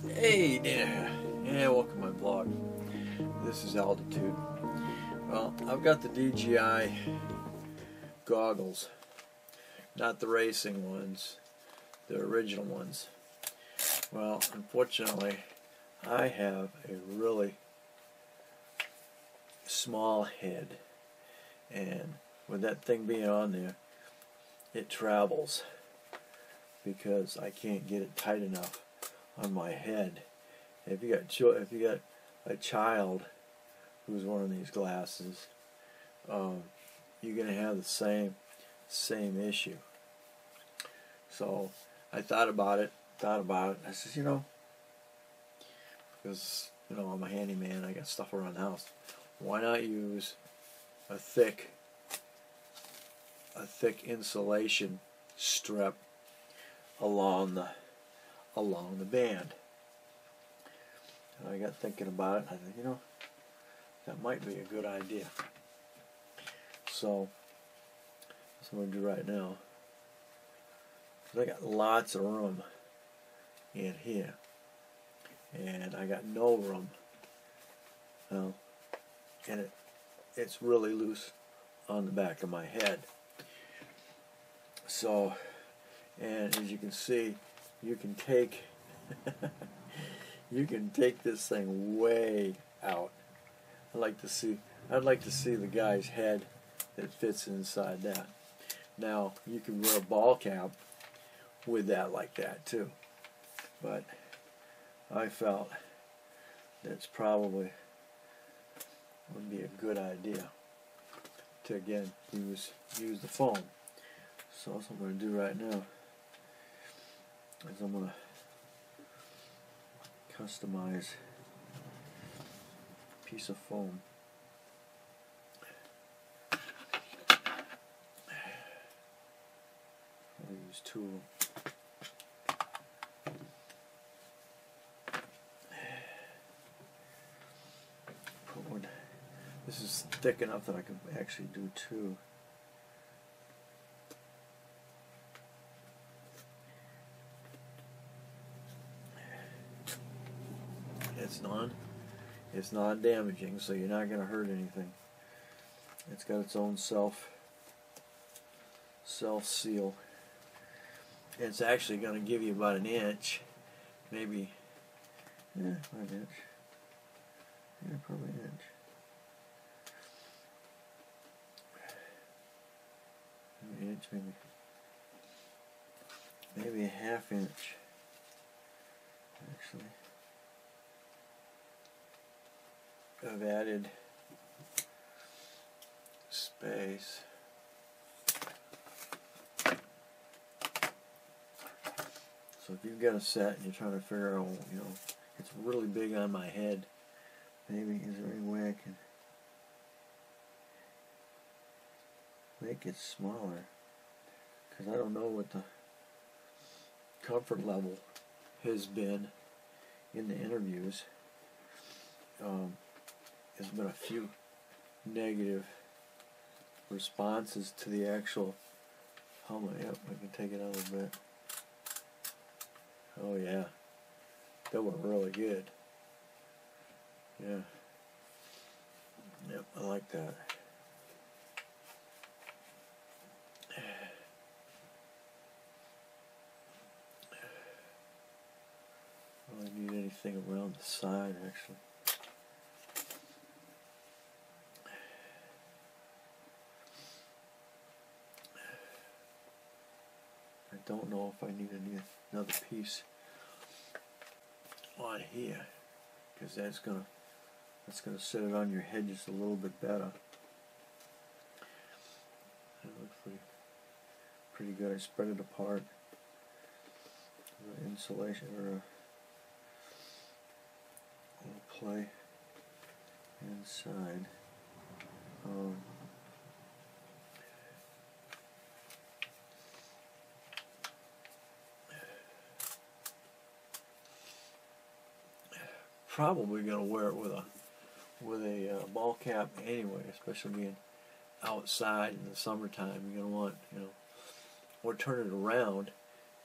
Hey there, yeah, welcome to my blog. This is Altitude. Well, I've got the DJI goggles, not the racing ones, the original ones. Well, unfortunately, I have a really small head, and with that thing being on there, it travels because I can't get it tight enough on my head. If you got a child who's wearing these glasses, you're gonna have the same issue. So I thought about it. I said, because I'm a handyman, I got stuff around the house. Why not use a thick insulation strip along the band? And I got thinking about it, and I thought, that might be a good idea. So that's what I'm going to do right now. I got lots of room in here, and I got no room. And it's really loose on the back of my head. So, and as you can see, you can take this thing way out. I'd like to see the guy's head that fits inside that. Now, you can wear a ball cap with that like that too, but I felt that's probably would be a good idea to again use the foam. So what I'm going to do right now is I'm going to customize a piece of foam. I'll use two of them. Put one. This is thick enough that I can actually do two. It's non-damaging, so you're not going to hurt anything. It's got its own self-seal. It's actually going to give you about an inch, maybe, about an inch. Yeah, probably an inch. Maybe an inch, maybe a half inch, actually. I've added space. So if you've got a set and you're trying to figure out, it's really big on my head, maybe is there any way I can make it smaller? Because I don't know what the comfort level has been in the interviews. There's been a few negative responses to the actual helmet. Yep, I can take it out a little bit. Oh yeah, they were really good. Yeah. Yep, I like that. I don't need anything around the side, actually. I don't know if I need another piece on here, because that's gonna set it on your head just a little bit better. It looks pretty good. I spread it apart. Insulation or a little play inside. Probably gonna wear it with a ball cap anyway, especially being outside in the summertime. You're gonna want, or turn it around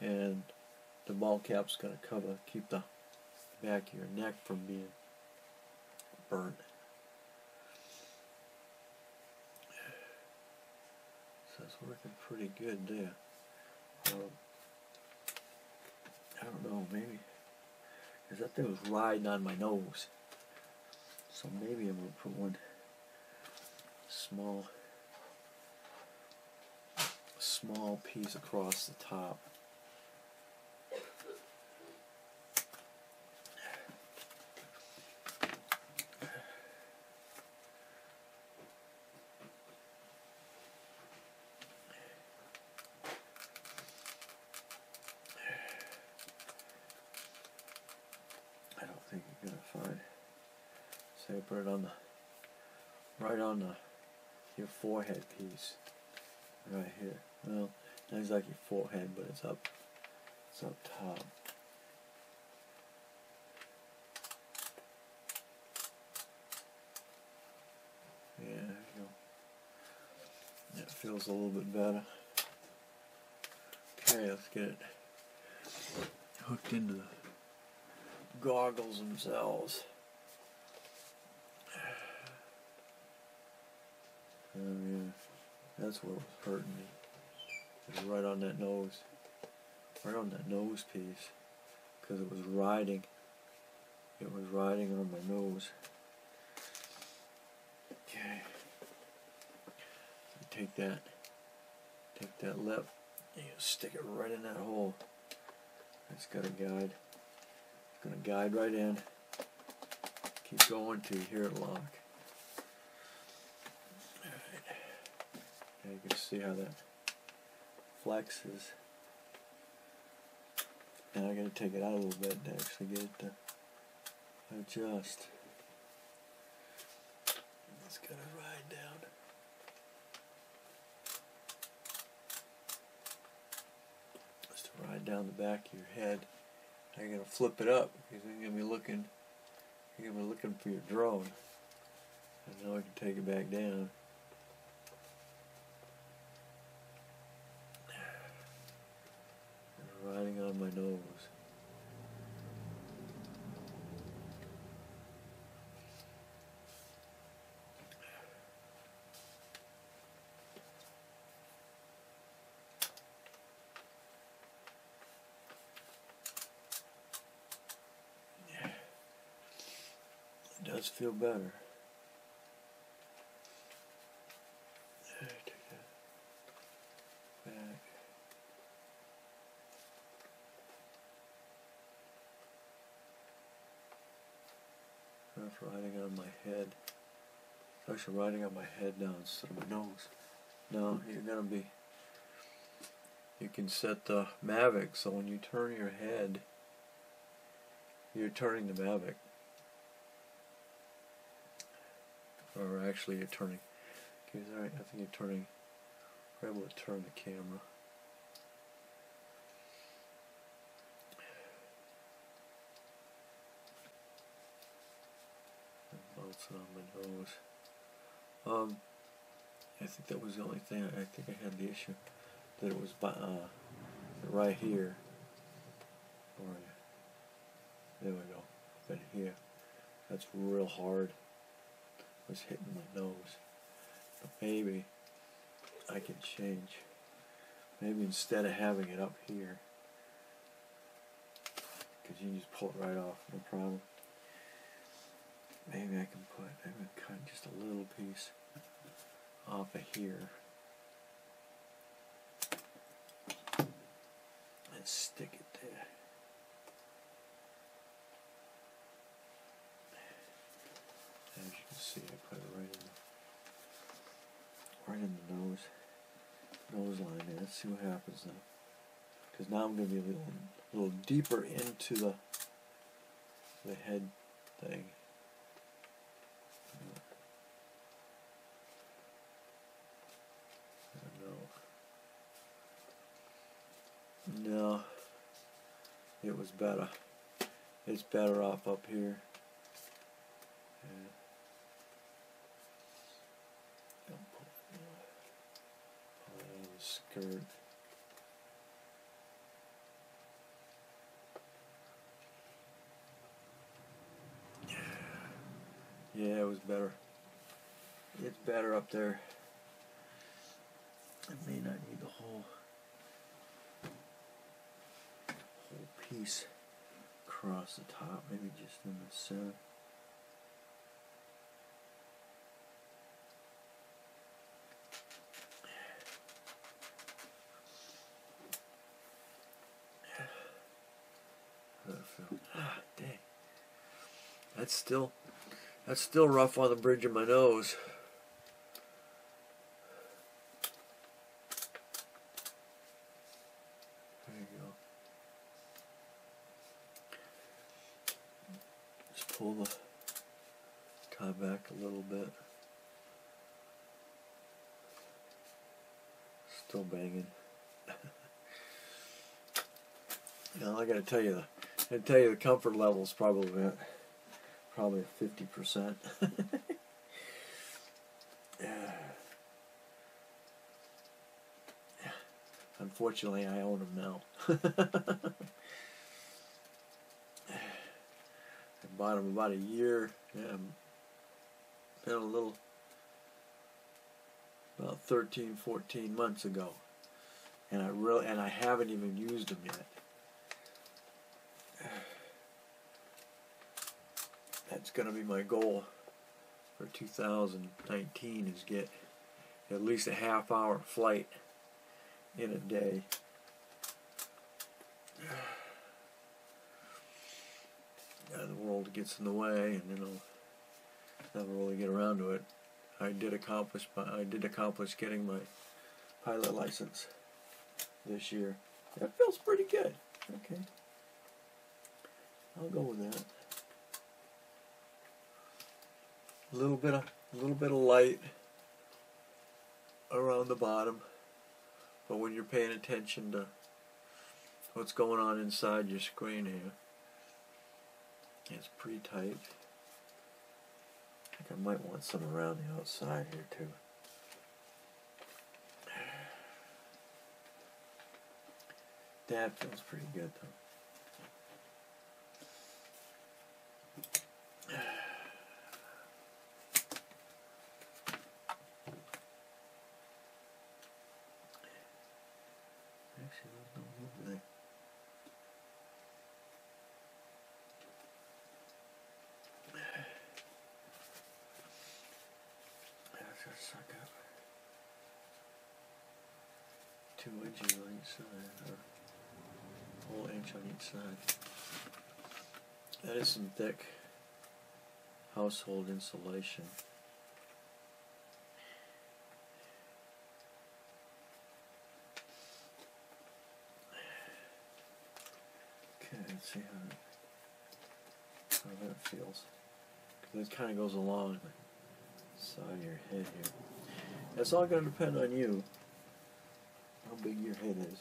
and the ball cap's going to keep the back of your neck from being burnt. So it's working pretty good there. I don't know, maybe, because that thing was riding on my nose. So maybe I'm going to put one small piece across the top. I don't think you're gonna find. So put it on right on your forehead piece, right here. Well, not exactly your forehead, but it's up top. Yeah, there you go. That feels a little bit better. Okay, let's get it hooked into the goggles themselves. Yeah, that's what was hurting me. It was right on that nose piece, because it was riding. It was riding on my nose. Okay. Take that lip, and you stick it right in that hole. It's got a guide. It's going to guide right in. Keep going till you hear it lock. Alright. Now you can see how that flexes. Now I got to take it out a little bit to actually get it to adjust. It's going to ride down. Ride down the back of your head. Now you're gonna flip it up because you're gonna be looking for your drone. And now I can take it back down. And riding on my nose. It does feel better. Take that back. That's riding on my head. It's actually riding on my head now instead of my nose. Now you can set the Mavic so when you turn your head, you're turning the Mavic. Or actually you're turning, okay, alright, I think we're able to turn the camera. And bounce it on my nose. I think that was the only thing, I think I had the issue, that it was right here. Or, there we go, right here. That's real hard. Was hitting my nose. But maybe I can change. Maybe instead of having it up here, because you can just pull it right off, no problem. Maybe I can cut just a little piece off of here and stick it there. As you can see, I put it right in the nose line there. Let's see what happens now. Because now I'm going to be a little deeper into the head thing. No, it was better. It's better off up here. Skirt. Yeah, it was better. It's better up there. I may not need the whole piece across the top, maybe just in the center. Ah, dang. That's still rough on the bridge of my nose. There you go. Just pull the tie back a little bit. Still banging. Now I gotta tell you the comfort level is probably 50%. Unfortunately, I own them now. I bought them about a year. Yeah, been a little about 13, 14 months ago, and I haven't even used them yet. That's going to be my goal for 2019, is get at least a half-hour flight in a day. The world gets in the way, and then I'll never really get around to it. I did accomplish getting my pilot license this year. That feels pretty good. Okay, I'll go with that. A little bit of light around the bottom, but when you're paying attention to what's going on inside your screen here, it's pretty tight. I think I might want some around the outside here too. That feels pretty good though. Actually, there's no move there. That's gonna suck up. 2 inches on each side, or a whole inch on each side. That is some thick household insulation. Okay, let's see how that feels. It kind of goes along the side of your head here. It's all going to depend on you, how big your head is.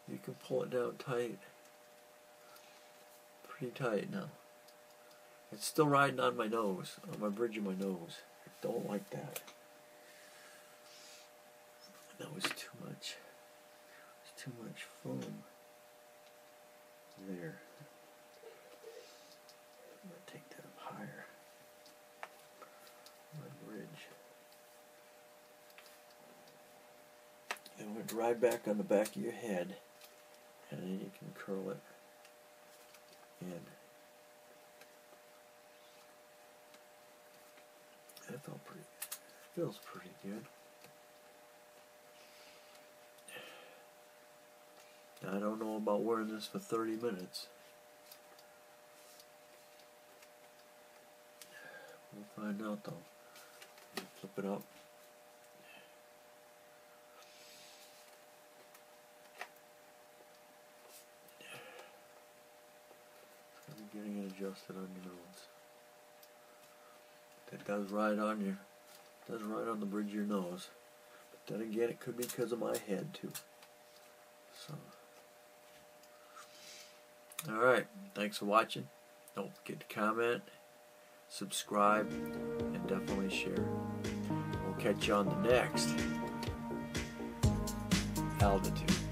You can pull it down tight, pretty tight now. It's still riding on my nose, on my bridge of my nose. I don't like that. That was too much. It's too much foam there. I'm going to take that up higher. My bridge. And we'll ride back on the back of your head, and then you can curl it in. That feels pretty good. I don't know about wearing this for 30 minutes. We'll find out though. Flip it up. Getting it adjusted on your nose. That does ride on the bridge of your nose. Then again, it could be because of my head too. So, alright, thanks for watching. Don't forget to comment, subscribe, and definitely share. We'll catch you on the next altitude.